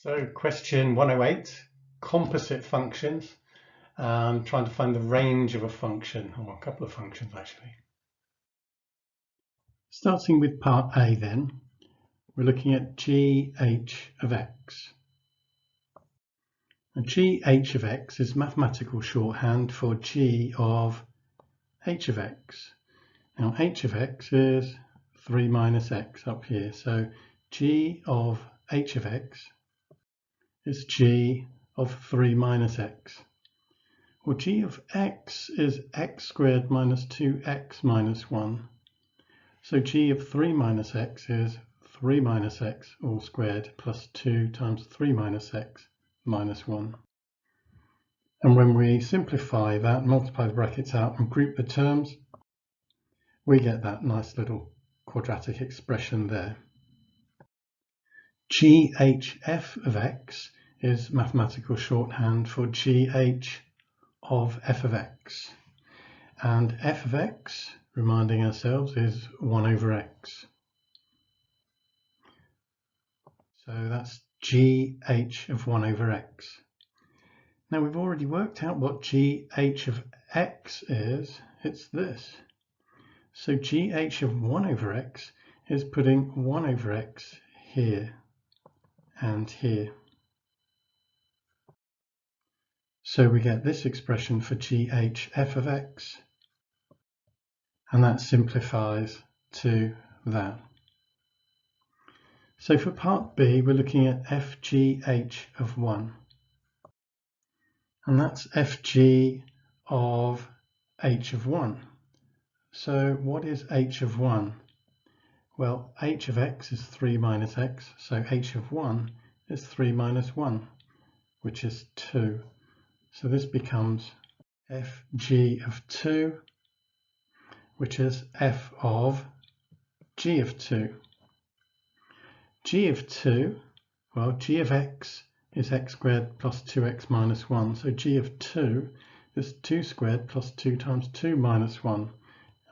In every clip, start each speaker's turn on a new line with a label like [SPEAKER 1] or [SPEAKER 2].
[SPEAKER 1] So question 108, composite functions, trying to find the range of a function, or a couple of functions actually. Starting with part A then, we're looking at gh of x. Now, gh of x is mathematical shorthand for g of h of x. Now h of x is 3 minus x up here, so g of h of x is g of 3 minus x. Well, g of x is x squared minus 2x minus 1. So g of 3 minus x is 3 minus x all squared plus 2 times 3 minus x minus 1. And when we simplify that, multiply the brackets out and group the terms, we get that nice little quadratic expression there. GHF of x is mathematical shorthand for GH of f of x. And f of x, reminding ourselves, is 1 over x. So that's GH of 1 over x. Now we've already worked out what GH of x is. It's this. So GH of 1 over x is putting 1 over x here and here. So we get this expression for GHF of x, and that simplifies to that. So for part B, we're looking at FGH of 1, and that's FG of H of 1. So what is H of 1? Well, H of x is 3 minus x, so H of 1 is 3 minus 1, which is 2. So this becomes FG of 2, which is f of g of 2. G of 2, well, g of x is x squared plus 2x minus 1. So g of 2 is 2 squared plus 2 times 2 minus 1.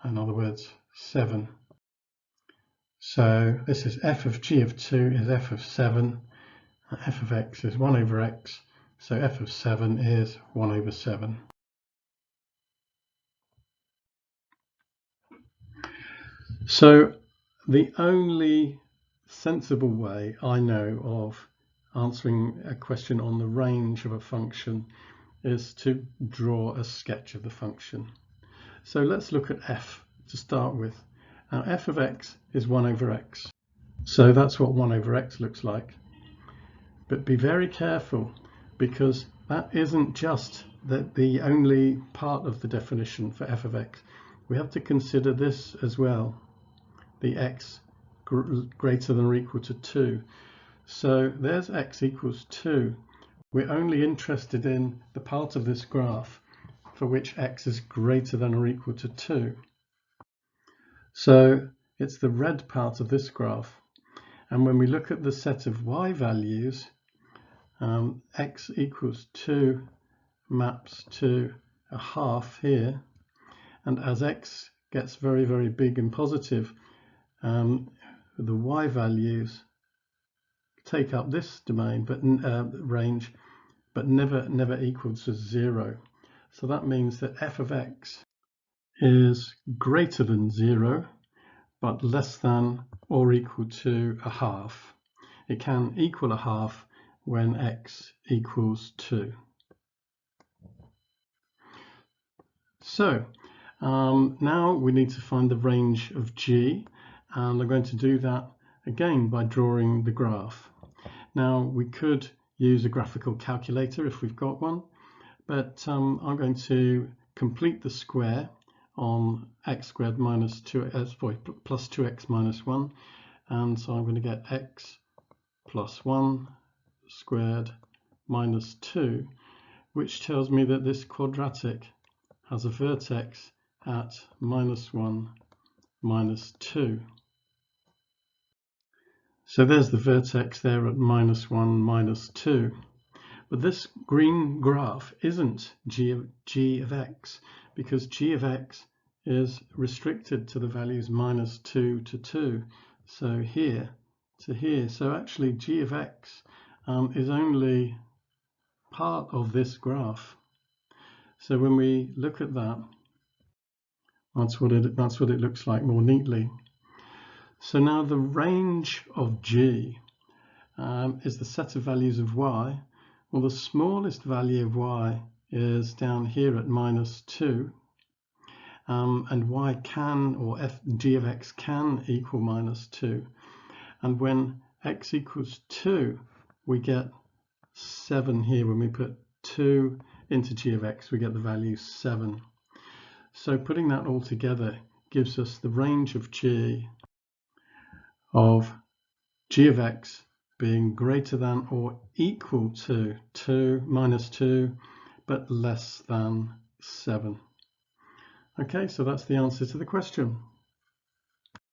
[SPEAKER 1] In other words, 7. So this is f of g of 2 is f of 7. F of x is 1 over x. So f of 7 is 1 over 7. So the only sensible way I know of answering a question on the range of a function is to draw a sketch of the function. So let's look at f to start with. Now f of x is 1 over x. So that's what 1 over x looks like. But be very careful, because that isn't just the only part of the definition for f of x. We have to consider this as well, the x greater than or equal to 2. So there's x equals 2. We're only interested in the part of this graph for which x is greater than or equal to 2. So it's the red part of this graph. And when we look at the set of y values, x equals 2 maps to a half here, and as x gets very, very big and positive, the y values take up this domain, but range, but never equals to 0. So that means that f of x is greater than 0, but less than or equal to a half. It can equal a half when x equals 2. So now we need to find the range of g, and I'm going to do that again by drawing the graph. Now we could use a graphical calculator if we've got one, but I'm going to complete the square on x squared minus 2 plus 2x minus 1, and so I'm going to get x plus 1 squared minus 2, which tells me that this quadratic has a vertex at minus 1, minus 2. So there's the vertex there at minus 1, minus 2. But this green graph isn't g of x, because g of x is restricted to the values minus 2 to 2. So here to here. So actually g of x is only part of this graph. So when we look at that, that's what it looks like more neatly. So now the range of G is the set of values of Y. Well, the smallest value of Y is down here at -2, and Y can, or G of X can equal -2. And when X equals 2, we get 7 here. When we put 2 into G of X, we get the value 7. So putting that all together gives us the range of G of G of X being greater than or equal to -2, but less than 7. Okay, so that's the answer to the question.